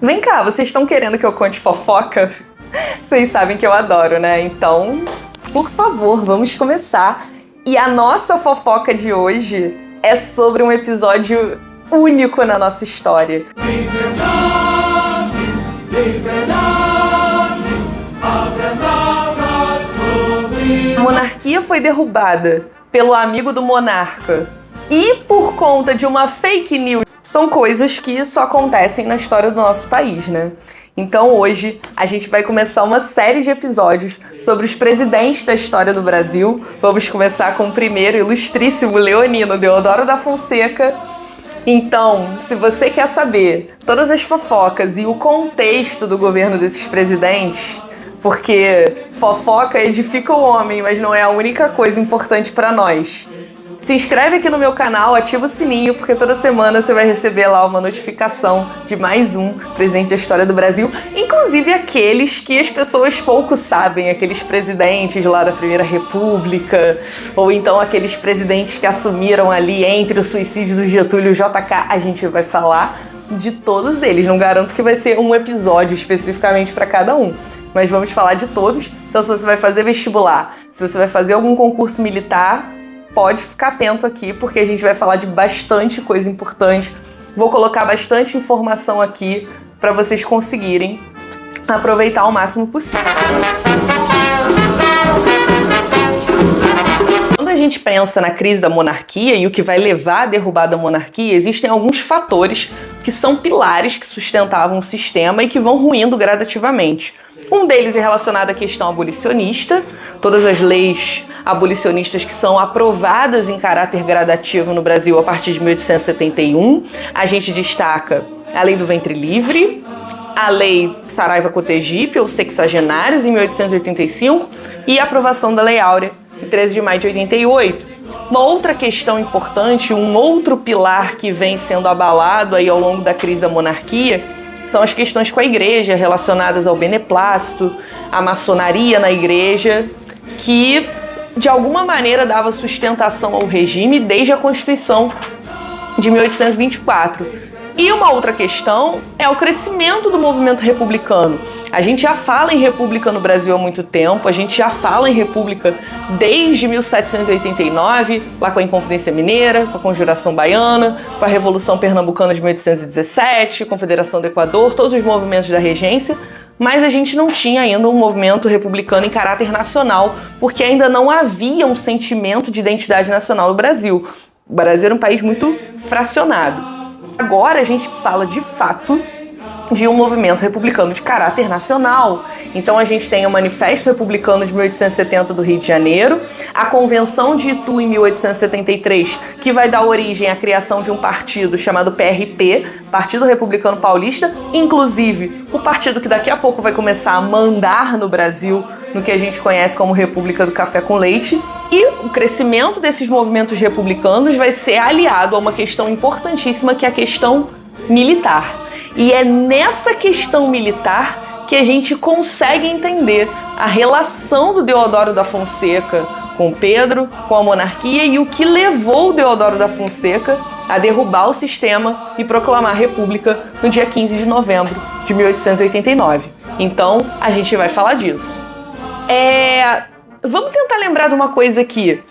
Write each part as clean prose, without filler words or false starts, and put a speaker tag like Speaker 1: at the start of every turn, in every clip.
Speaker 1: Vem cá, vocês estão querendo que eu conte fofoca? Vocês sabem que eu adoro, né? Então, por favor, vamos começar. E a nossa fofoca de hoje é sobre um episódio único na nossa história. A monarquia foi derrubada pelo amigo do monarca e por conta de uma fake news. São coisas que só acontecem na história do nosso país, né? Então hoje a gente vai começar uma série de episódios sobre os presidentes da história do Brasil. Vamos começar com o primeiro ilustríssimo leonino, Deodoro da Fonseca. Então, se você quer saber todas as fofocas e o contexto do governo desses presidentes, porque fofoca edifica o homem, mas não é a única coisa importante para nós. Se inscreve aqui no meu canal, ativa o sininho, porque toda semana você vai receber lá uma notificação de mais um presidente da história do Brasil, inclusive aqueles que as pessoas pouco sabem, aqueles presidentes lá da Primeira República, ou então aqueles presidentes que assumiram ali entre o suicídio do Getúlio e o JK. A gente vai falar de todos eles, não garanto que vai ser um episódio especificamente para cada um, mas vamos falar de todos. Então se você vai fazer vestibular, se você vai fazer algum concurso militar, pode ficar atento aqui, porque a gente vai falar de bastante coisa importante. Vou colocar bastante informação aqui para vocês conseguirem aproveitar ao máximo possível. Quando a gente pensa na crise da monarquia e o que vai levar à derrubada da monarquia, existem alguns fatores que são pilares que sustentavam o sistema e que vão ruindo gradativamente. Um deles é relacionado à questão abolicionista, todas as leis abolicionistas que são aprovadas em caráter gradativo no Brasil a partir de 1871. A gente destaca a Lei do Ventre Livre, a Lei Saraiva-Cotegipe, ou Sexagenários, em 1885, e a aprovação da Lei Áurea, em 13 de maio de 88. Uma outra questão importante, um outro pilar que vem sendo abalado aí ao longo da crise da monarquia, são as questões com a igreja, relacionadas ao beneplácito, à maçonaria na igreja, que de alguma maneira dava sustentação ao regime desde a Constituição de 1824. E uma outra questão é o crescimento do movimento republicano. A gente já fala em república no Brasil há muito tempo, a gente já fala em república desde 1789, lá com a Inconfidência Mineira, com a Conjuração Baiana, com a Revolução Pernambucana de 1817, Confederação do Equador, todos os movimentos da regência, mas a gente não tinha ainda um movimento republicano em caráter nacional, porque ainda não havia um sentimento de identidade nacional no Brasil. O Brasil era um país muito fracionado. Agora a gente fala de fato de um movimento republicano de caráter nacional. Então a gente tem o Manifesto Republicano de 1870 do Rio de Janeiro, a Convenção de Itu em 1873, que vai dar origem à criação de um partido chamado PRP, Partido Republicano Paulista, inclusive o partido que daqui a pouco vai começar a mandar no Brasil, no que a gente conhece como República do Café com Leite. E o crescimento desses movimentos republicanos vai ser aliado a uma questão importantíssima, que é a questão militar. E é nessa questão militar que a gente consegue entender a relação do Deodoro da Fonseca com Pedro, com a monarquia, e o que levou o Deodoro da Fonseca a derrubar o sistema e proclamar a República no dia 15 de novembro de 1889. Então, a gente vai falar disso. Vamos tentar lembrar de uma coisa aqui.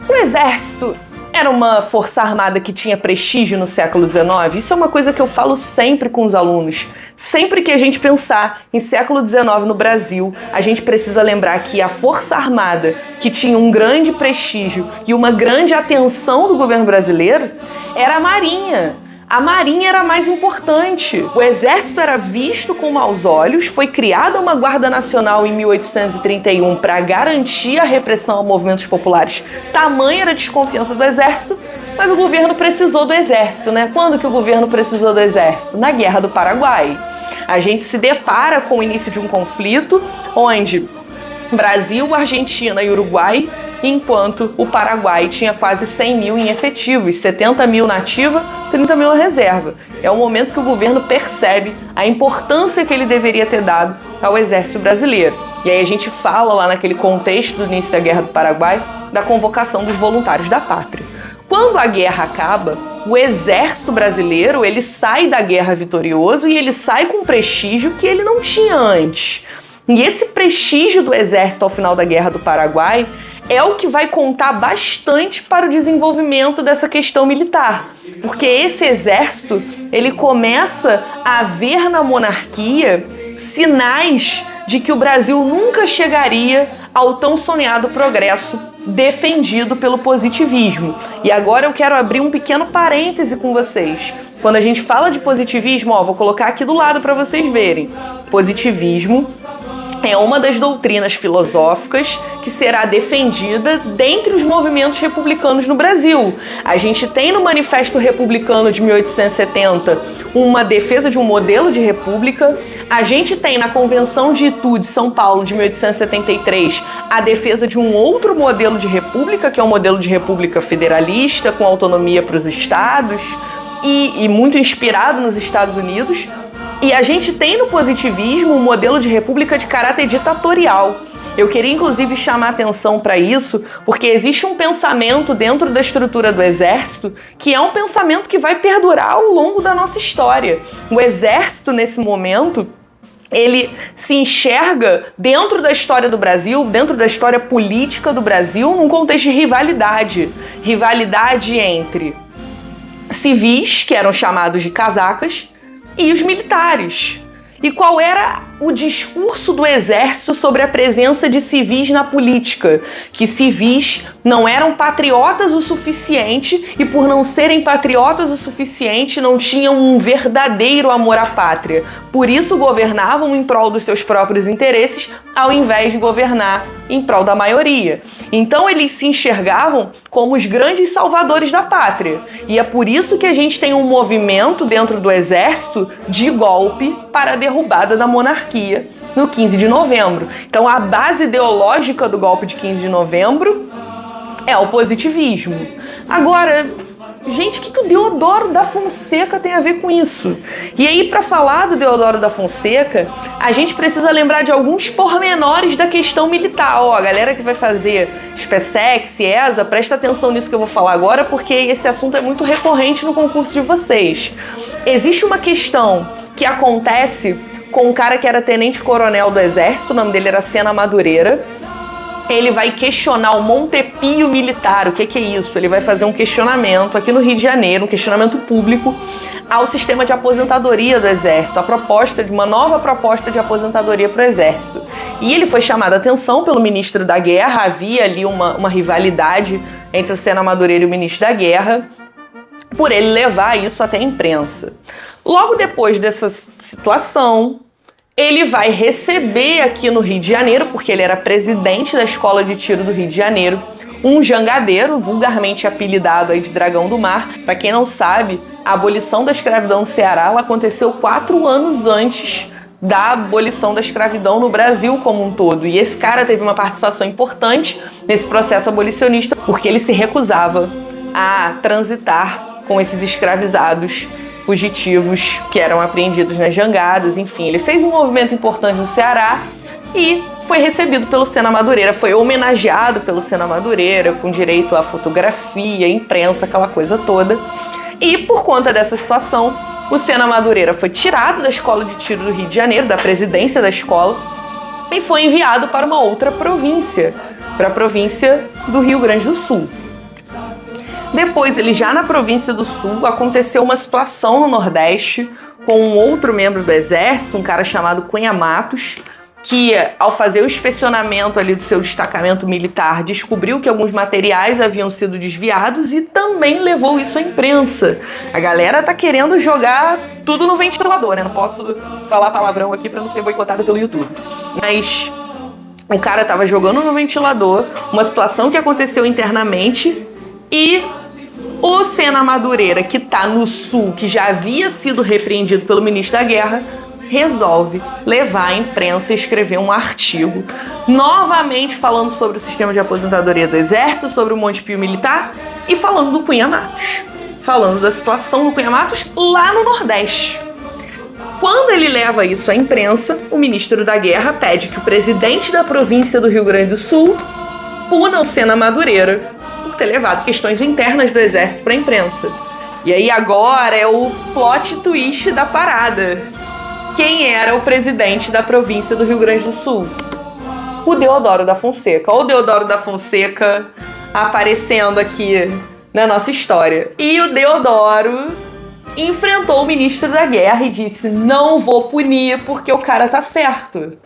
Speaker 1: O exército era uma força armada que tinha prestígio no século XIX. Isso é uma coisa que eu falo sempre com os alunos. Sempre que a gente pensar em século XIX no Brasil, a gente precisa lembrar que a força armada, que tinha um grande prestígio e uma grande atenção do governo brasileiro, era a Marinha. A Marinha era a mais importante. O Exército era visto com maus olhos, foi criada uma Guarda Nacional em 1831 para garantir a repressão a movimentos populares. Tamanha era a desconfiança do Exército, mas o governo precisou do Exército, né? Quando que o governo precisou do Exército? Na Guerra do Paraguai. A gente se depara com o início de um conflito onde Brasil, Argentina e Uruguai, enquanto o Paraguai tinha quase 100 mil em efetivos, 70 mil na ativa, 30 mil na reserva. É o momento que o governo percebe a importância que ele deveria ter dado ao exército brasileiro. E aí a gente fala lá naquele contexto do início da Guerra do Paraguai da convocação dos voluntários da pátria. Quando a guerra acaba, o exército brasileiro, ele sai da guerra vitorioso e ele sai com um prestígio que ele não tinha antes. E esse prestígio do exército ao final da Guerra do Paraguai é o que vai contar bastante para o desenvolvimento dessa questão militar. Porque esse exército, ele começa a ver na monarquia sinais de que o Brasil nunca chegaria ao tão sonhado progresso defendido pelo positivismo. E agora eu quero abrir um pequeno parêntese com vocês. Quando a gente fala de positivismo, vou colocar aqui do lado para vocês verem. Positivismo é uma das doutrinas filosóficas que será defendida dentre os movimentos republicanos no Brasil. A gente tem no Manifesto Republicano de 1870 uma defesa de um modelo de república. A gente tem na Convenção de Itu de São Paulo de 1873 a defesa de um outro modelo de república, que é um modelo de república federalista, com autonomia para os estados e muito inspirado nos Estados Unidos. E a gente tem no positivismo um modelo de república de caráter ditatorial. Eu queria inclusive chamar atenção para isso, porque existe um pensamento dentro da estrutura do exército que é um pensamento que vai perdurar ao longo da nossa história. O exército, nesse momento, ele se enxerga dentro da história do Brasil, dentro da história política do Brasil, num contexto de rivalidade. Rivalidade entre civis, que eram chamados de casacas, e os militares. E qual era o discurso do exército sobre a presença de civis na política? Que civis não eram patriotas o suficiente e, por não serem patriotas o suficiente, não tinham um verdadeiro amor à pátria. Por isso governavam em prol dos seus próprios interesses, ao invés de governar em prol da maioria. Então eles se enxergavam como os grandes salvadores da pátria. E é por isso que a gente tem um movimento dentro do exército de golpe para a derrubada da monarquia no 15 de novembro. Então a base ideológica do golpe de 15 de novembro é o positivismo. Agora, gente, o que o Deodoro da Fonseca tem a ver com isso? E aí, para falar do Deodoro da Fonseca, a gente precisa lembrar de alguns pormenores da questão militar. A galera que vai fazer SpaceX, ESA, presta atenção nisso que eu vou falar agora, porque esse assunto é muito recorrente no concurso de vocês. Existe uma questão que acontece com um cara que era tenente-coronel do Exército, o nome dele era Sena Madureira. Ele vai questionar o Montepio Militar. O que é isso? Ele vai fazer um questionamento aqui no Rio de Janeiro, um questionamento público ao sistema de aposentadoria do Exército, a proposta de uma nova proposta de aposentadoria para o Exército. E ele foi chamado a atenção pelo ministro da Guerra. Havia ali uma rivalidade entre o Sena Madureira e o ministro da Guerra, por ele levar isso até a imprensa. Logo depois dessa situação, ele vai receber aqui no Rio de Janeiro, porque ele era presidente da Escola de Tiro do Rio de Janeiro, um jangadeiro, vulgarmente apelidado aí de Dragão do Mar. Para quem não sabe, a abolição da escravidão no Ceará ela aconteceu 4 anos antes da abolição da escravidão no Brasil como um todo. E esse cara teve uma participação importante nesse processo abolicionista, porque ele se recusava a transitar com esses escravizados fugitivos que eram apreendidos nas jangadas. Enfim, ele fez um movimento importante no Ceará e foi recebido pelo Sena Madureira, foi homenageado pelo Sena Madureira, com direito à fotografia, imprensa, aquela coisa toda. E por conta dessa situação, o Sena Madureira foi tirado da Escola de Tiro do Rio de Janeiro, da presidência da escola, e foi enviado para uma outra província, para a província do Rio Grande do Sul. Depois, ele já na província do Sul, aconteceu uma situação no Nordeste com um outro membro do Exército, um cara chamado Cunha Matos, que, ao fazer o inspecionamento ali do seu destacamento militar, descobriu que alguns materiais haviam sido desviados e também levou isso à imprensa. A galera tá querendo jogar tudo no ventilador, né? Não posso falar palavrão aqui para não ser boicotada pelo YouTube. Mas o cara tava jogando no ventilador uma situação que aconteceu internamente e o Sena Madureira, que tá no Sul, que já havia sido repreendido pelo ministro da Guerra, resolve levar à imprensa e escrever um artigo novamente falando sobre o sistema de aposentadoria do Exército, sobre o Montepio Militar e falando do Cunha Matos, falando da situação do Cunha Matos lá no Nordeste. Quando ele leva isso à imprensa, o ministro da Guerra pede que o presidente da província do Rio Grande do Sul puna o Sena Madureira por ter levado questões internas do Exército para a imprensa. E aí agora é o plot twist da parada. Quem era o presidente da província do Rio Grande do Sul? O Deodoro da Fonseca. Olha o Deodoro da Fonseca aparecendo aqui na nossa história. E o Deodoro enfrentou o ministro da Guerra e disse: não vou punir porque o cara tá certo.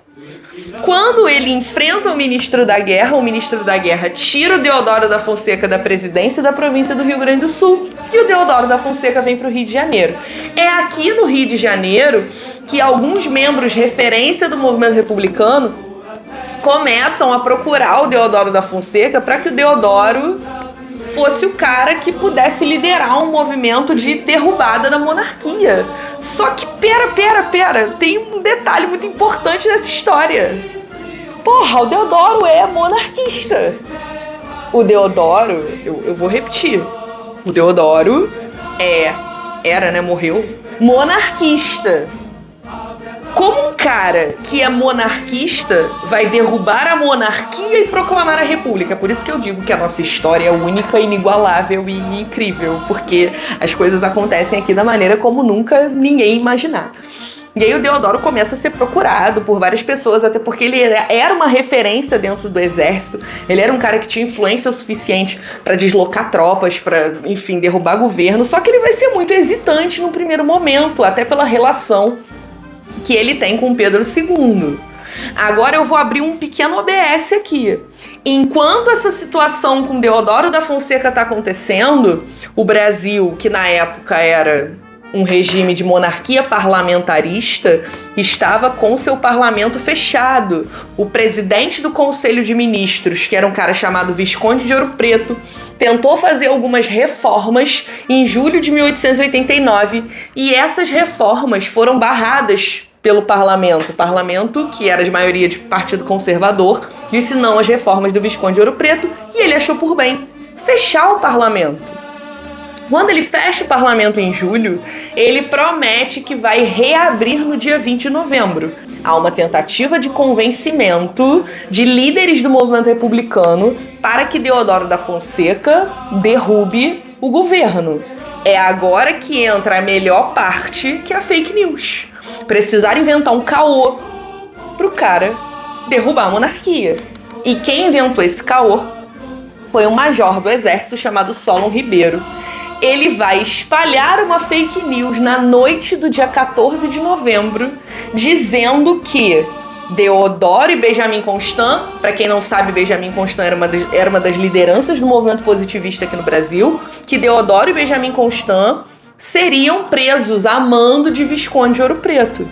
Speaker 1: Quando ele enfrenta o ministro da Guerra tira o Deodoro da Fonseca da presidência da província do Rio Grande do Sul e o Deodoro da Fonseca vem para o Rio de Janeiro. É aqui no Rio de Janeiro que alguns membros referência do movimento republicano começam a procurar o Deodoro da Fonseca para que o Deodoro fosse o cara que pudesse liderar um movimento de derrubada da monarquia. Só que, pera, tem um detalhe muito importante nessa história. Porra, o Deodoro é monarquista. O Deodoro, eu vou repetir, o Deodoro morreu, monarquista. Como um cara que é monarquista vai derrubar a monarquia e proclamar a república? Por isso que eu digo que a nossa história é única, inigualável e incrível, porque as coisas acontecem aqui da maneira como nunca ninguém imaginar. E aí o Deodoro começa a ser procurado por várias pessoas, até porque ele era uma referência dentro do exército, ele era um cara que tinha influência o suficiente para deslocar tropas, para, enfim, derrubar governo, só que ele vai ser muito hesitante no primeiro momento, até pela relação que ele tem com Pedro II. Agora eu vou abrir um pequeno OBS aqui. Enquanto essa situação com Deodoro da Fonseca está acontecendo, o Brasil, que na época era um regime de monarquia parlamentarista, estava com seu parlamento fechado. O presidente do Conselho de Ministros, que era um cara chamado Visconde de Ouro Preto, tentou fazer algumas reformas em julho de 1889 e essas reformas foram barradas pelo parlamento. O parlamento, que era de maioria de partido conservador, disse não às reformas do Visconde de Ouro Preto e ele achou por bem fechar o parlamento. Quando ele fecha o parlamento em julho, ele promete que vai reabrir no dia 20 de novembro. Há uma tentativa de convencimento de líderes do movimento republicano para que Deodoro da Fonseca derrube o governo. É agora que entra a melhor parte, que é a fake news. Precisaram inventar um caô pro cara derrubar a monarquia. E quem inventou esse caô foi um major do exército chamado Solon Ribeiro. Ele vai espalhar uma fake news na noite do dia 14 de novembro, dizendo que Deodoro e Benjamin Constant, para quem não sabe, Benjamin Constant era uma das lideranças do movimento positivista aqui no Brasil, que Deodoro e Benjamin Constant seriam presos a mando de Visconde de Ouro Preto.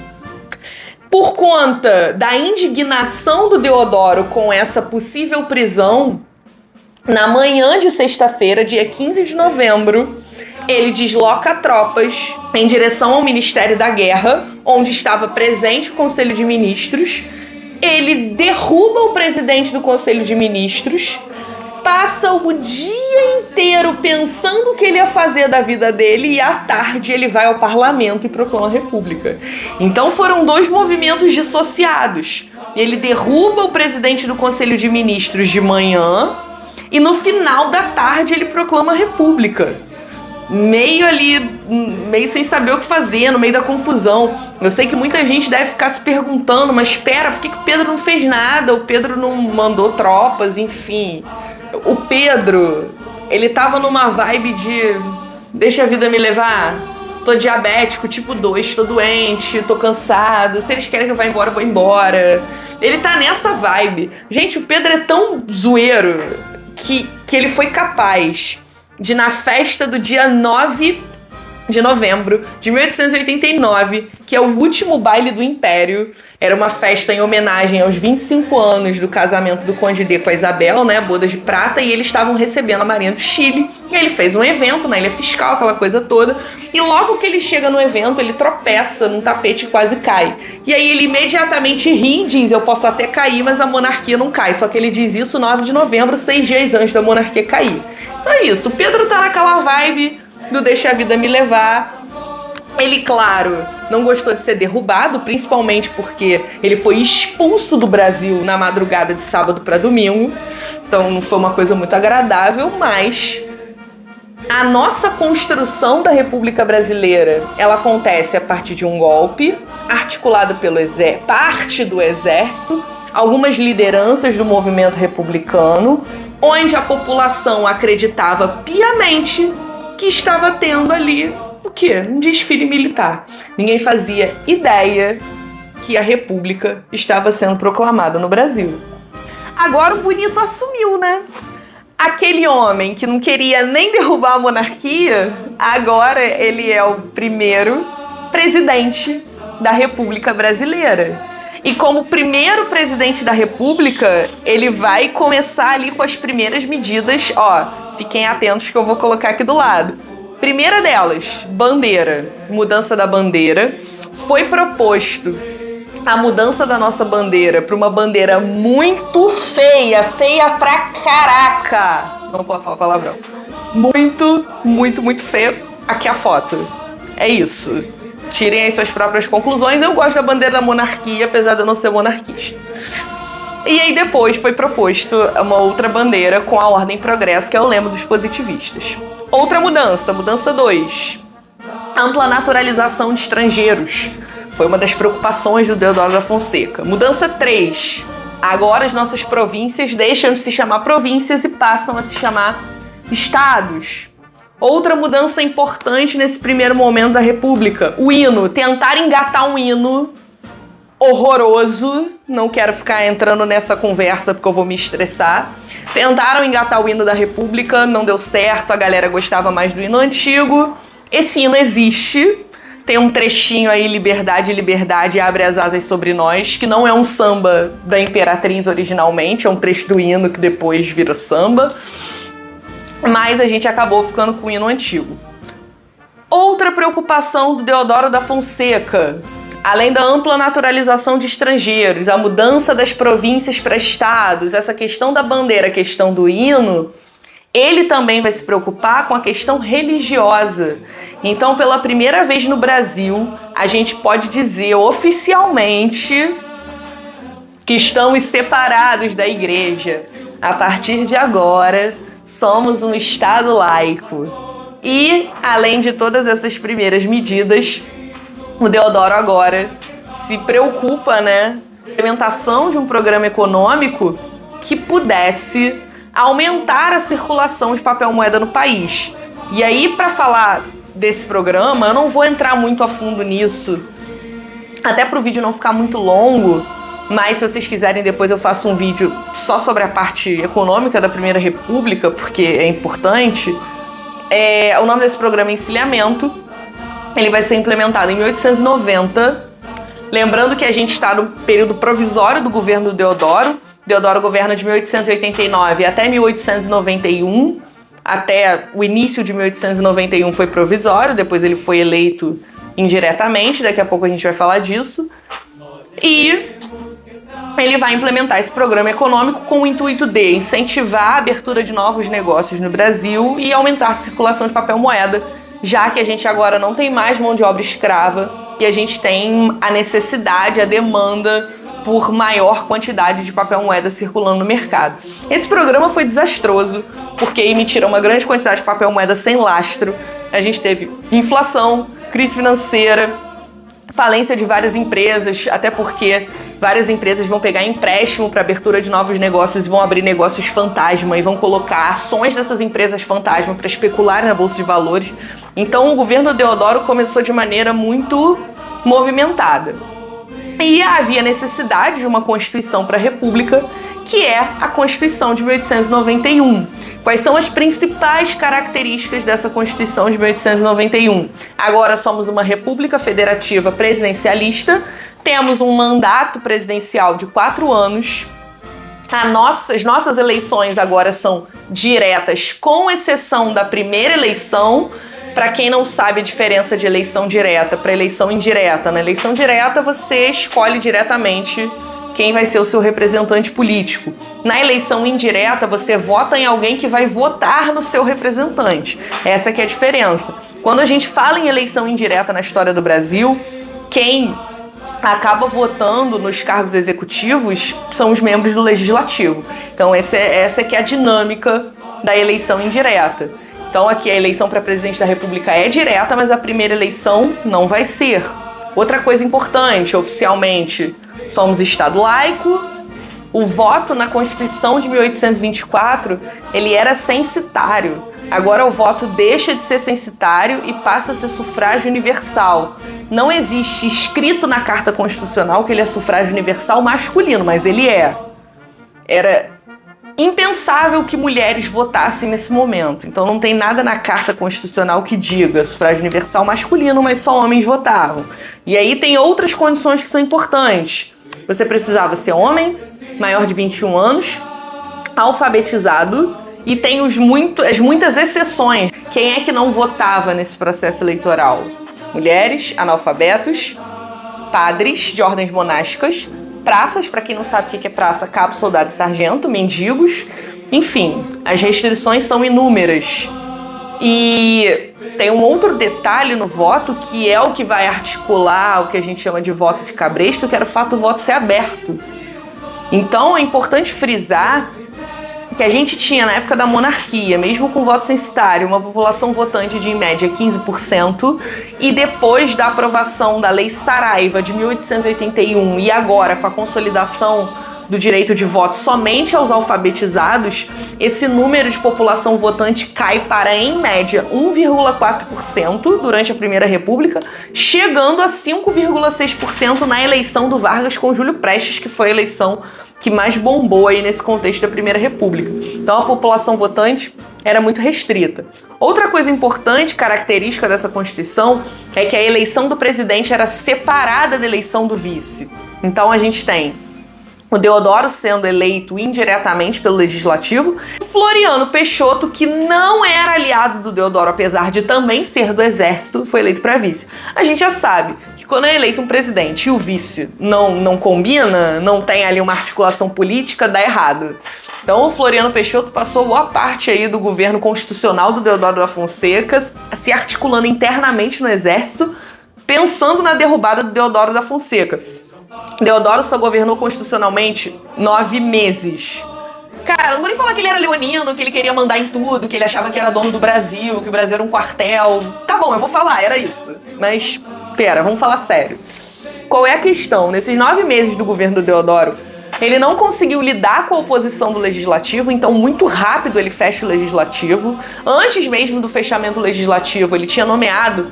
Speaker 1: Por conta da indignação do Deodoro com essa possível prisão, na manhã de sexta-feira, dia 15 de novembro, ele desloca tropas em direção ao Ministério da Guerra, onde estava presente o Conselho de Ministros. Ele derruba o presidente do Conselho de Ministros, passa o dia inteiro pensando o que ele ia fazer da vida dele e à tarde ele vai ao parlamento e proclama a república. Então foram dois movimentos dissociados. Ele derruba o presidente do Conselho de Ministros de manhã e no final da tarde ele proclama a república. Meio sem saber o que fazer, no meio da confusão. Eu sei que muita gente deve ficar se perguntando, mas espera, por que o Pedro não fez nada? O Pedro não mandou tropas, enfim. O Pedro, ele tava numa vibe de deixa a vida me levar, tô diabético tipo 2, tô doente, tô cansado, se eles querem que eu vá embora, eu vou embora. Ele tá nessa vibe. Gente, o Pedro é tão zoeiro que ele foi capaz de, na festa do dia 9 de novembro de 1889, que é o último baile do Império, era uma festa em homenagem aos 25 anos do casamento do Conde D com a Isabel, né, bodas de prata, e eles estavam recebendo a Marinha do Chile, e aí ele fez um evento na Ilha Fiscal, aquela coisa toda, e logo que ele chega no evento, ele tropeça num tapete e quase cai. E aí ele imediatamente ri e diz, eu posso até cair, mas a monarquia não cai, só que ele diz isso 9 de novembro, 6 dias antes da monarquia cair. Então é isso, o Pedro tá naquela vibe do deixa a vida me levar. Ele, claro, não gostou de ser derrubado, principalmente porque ele foi expulso do Brasil na madrugada de sábado para domingo. Então não foi uma coisa muito agradável, mas A nossa construção da República Brasileira, ela acontece a partir de um golpe articulado pelo parte do Exército, algumas lideranças do movimento republicano, onde a população acreditava piamente que estava tendo ali o quê? Um desfile militar. Ninguém fazia ideia que a República estava sendo proclamada no Brasil. Agora o bonito assumiu, né? Aquele homem que não queria nem derrubar a monarquia, agora ele é o primeiro presidente da República Brasileira. E como primeiro presidente da República, ele vai começar ali com as primeiras medidas. Ó, fiquem atentos que eu vou colocar aqui do lado. Primeira delas, bandeira. Mudança da bandeira. Foi proposto a mudança da nossa bandeira para uma bandeira muito feia, feia pra caraca. Não posso falar palavrão. Muito feia. Aqui a foto. É isso. Tirem as suas próprias conclusões. Eu gosto da bandeira da monarquia, apesar de eu não ser monarquista. E aí depois foi proposto uma outra bandeira com a Ordem e Progresso, que é o lema dos positivistas. Outra mudança, mudança 2. Ampla naturalização de estrangeiros. Foi uma das preocupações do Deodoro da Fonseca. Mudança 3. Agora as nossas províncias deixam de se chamar províncias e passam a se chamar estados. Outra mudança importante nesse primeiro momento da República. O hino. Tentar engatar um hino horroroso. Não quero ficar entrando nessa conversa porque eu vou me estressar. Tentaram engatar o hino da República, não deu certo, a galera gostava mais do hino antigo. Esse hino existe. Tem um trechinho aí, liberdade, liberdade, abre as asas sobre nós, que não é um samba da Imperatriz originalmente, é um trecho do hino que depois vira samba. Mas a gente acabou ficando com o hino antigo. Outra preocupação do Deodoro da Fonseca, além da ampla naturalização de estrangeiros, a mudança das províncias para estados, essa questão da bandeira, a questão do hino, ele também vai se preocupar com a questão religiosa. Então, pela primeira vez no Brasil, a gente pode dizer oficialmente que estamos separados da igreja. A partir de agora, somos um Estado laico. E, além de todas essas primeiras medidas, o Deodoro agora se preocupa, né, com a implementação de um programa econômico que pudesse aumentar a circulação de papel moeda no país. E aí, para falar desse programa, eu não vou entrar muito a fundo nisso, até para o vídeo não ficar muito longo, mas se vocês quiserem depois eu faço um vídeo só sobre a parte econômica da Primeira República, porque é importante. O nome desse programa é Encilhamento. Ele vai ser implementado em 1890, lembrando que a gente está no período provisório do governo do Deodoro. Deodoro governa de 1889 até 1891, até o início de 1891 foi provisório, depois ele foi eleito indiretamente, daqui a pouco a gente vai falar disso. E ele vai implementar esse programa econômico com o intuito de incentivar a abertura de novos negócios no Brasil e aumentar a circulação de papel moeda, já que a gente agora não tem mais mão de obra escrava e a gente tem a necessidade, a demanda por maior quantidade de papel moeda circulando no mercado. Esse programa foi desastroso, porque emitiram uma grande quantidade de papel moeda sem lastro. A gente teve inflação, crise financeira, falência de várias empresas, até porque várias empresas vão pegar empréstimo para abertura de novos negócios e vão abrir negócios fantasma e vão colocar ações dessas empresas fantasma para especular na bolsa de valores. Então o governo Deodoro começou de maneira muito movimentada. E havia necessidade de uma Constituição para a República, que é a Constituição de 1891. Quais são as principais características dessa Constituição de 1891? Agora somos uma república federativa presidencialista, temos um mandato presidencial de 4 anos, as nossas eleições agora são diretas, com exceção da primeira eleição. Para quem não sabe a diferença de eleição direta para eleição indireta, na eleição direta você escolhe diretamente quem vai ser o seu representante político. Na eleição indireta você vota em alguém que vai votar no seu representante. Essa que é a diferença. Quando a gente fala em eleição indireta na história do Brasil, quem acaba votando nos cargos executivos são os membros do Legislativo. Então essa que é a dinâmica da eleição indireta. Então aqui a eleição para presidente da República é direta, mas a primeira eleição não vai ser. Outra coisa importante, oficialmente, somos Estado laico. O voto na Constituição de 1824, ele era censitário. Agora o voto deixa de ser censitário e passa a ser sufrágio universal. Não existe escrito na Carta Constitucional que ele é sufrágio universal masculino, mas ele é. Era impensável que mulheres votassem nesse momento. Então não tem nada na Carta Constitucional que diga sufrágio universal masculino, mas só homens votavam. E aí tem outras condições que são importantes. Você precisava ser homem, maior de 21 anos, alfabetizado, e tem as muitas exceções. Quem é que não votava nesse processo eleitoral? Mulheres, analfabetos, padres de ordens monásticas, praças, para quem não sabe o que é praça, cabo, soldado e sargento, mendigos, enfim, as restrições são inúmeras. E tem um outro detalhe no voto que é o que vai articular o que a gente chama de voto de cabresto, que era o fato do voto ser aberto. Então é importante frisar que a gente tinha na época da monarquia, mesmo com voto censitário, uma população votante de em média 15%, e depois da aprovação da Lei Saraiva de 1881 e agora com a consolidação do direito de voto somente aos alfabetizados, esse número de população votante cai para, em média, 1,4% durante a Primeira República, chegando a 5,6% na eleição do Vargas com Júlio Prestes, que foi a eleição que mais bombou aí nesse contexto da Primeira República. Então a população votante era muito restrita. Outra coisa importante, característica dessa Constituição, é que a eleição do presidente era separada da eleição do vice. Então a gente tem o Deodoro sendo eleito indiretamente pelo Legislativo, o Floriano Peixoto, que não era aliado do Deodoro, apesar de também ser do Exército, foi eleito para vice. A gente já sabe que quando é eleito um presidente e o vice não combina, não tem ali uma articulação política, dá errado. Então o Floriano Peixoto passou boa parte aí do governo constitucional do Deodoro da Fonseca, se articulando internamente no Exército, pensando na derrubada do Deodoro da Fonseca. Deodoro só governou constitucionalmente 9 meses. Cara, não vou nem falar que ele era leonino, que ele queria mandar em tudo, que ele achava que era dono do Brasil, que o Brasil era um quartel. Tá bom, eu vou falar, era isso. Mas, pera, vamos falar sério. Qual é a questão? Nesses 9 meses do governo do Deodoro, ele não conseguiu lidar com a oposição do Legislativo, então muito rápido ele fecha o Legislativo. Antes mesmo do fechamento do Legislativo, ele tinha nomeado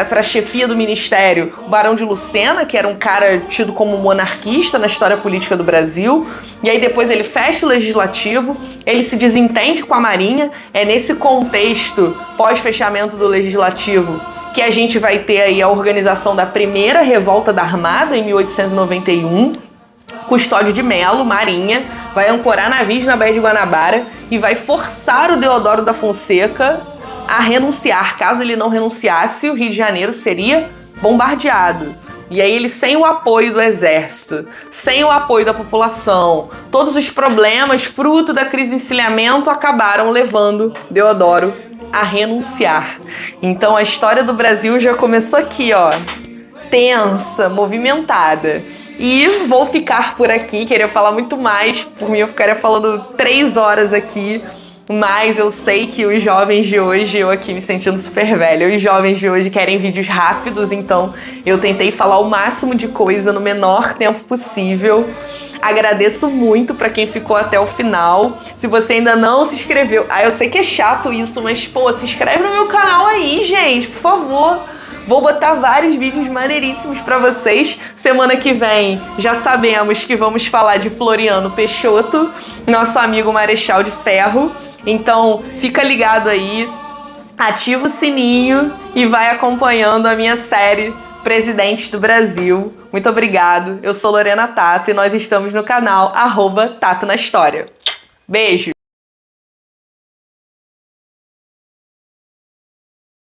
Speaker 1: para a chefia do ministério o Barão de Lucena, que era um cara tido como monarquista na história política do Brasil. E aí depois ele fecha o Legislativo, ele se desentende com a Marinha. É nesse contexto, pós-fechamento do Legislativo, que a gente vai ter aí a organização da primeira revolta da Armada, em 1891. Custódio de Melo, Marinha, vai ancorar navios na Baía de Guanabara e vai forçar o Deodoro da Fonseca a renunciar. Caso ele não renunciasse, o Rio de Janeiro seria bombardeado. E aí ele, sem o apoio do exército, sem o apoio da população, todos os problemas fruto da crise de encilhamento acabaram levando Deodoro a renunciar. Então a história do Brasil já começou aqui, ó, tensa, movimentada. E vou ficar por aqui, queria falar muito mais, por mim eu ficaria falando 3 horas aqui. Mas eu sei que os jovens de hoje, eu aqui me sentindo super velha, os jovens de hoje querem vídeos rápidos, então eu tentei falar o máximo de coisa no menor tempo possível. Agradeço muito pra quem ficou até o final. Se você ainda não se inscreveu, eu sei que é chato isso, mas pô, se inscreve no meu canal aí, gente, por favor. Vou botar vários vídeos maneiríssimos pra vocês. Semana que vem já sabemos que vamos falar de Floriano Peixoto, nosso amigo Marechal de Ferro. Então, fica ligado aí, ativa o sininho e vai acompanhando a minha série Presidentes do Brasil. Muito obrigado, eu sou Lorena Tato e nós estamos no canal @Tato na História. Beijo!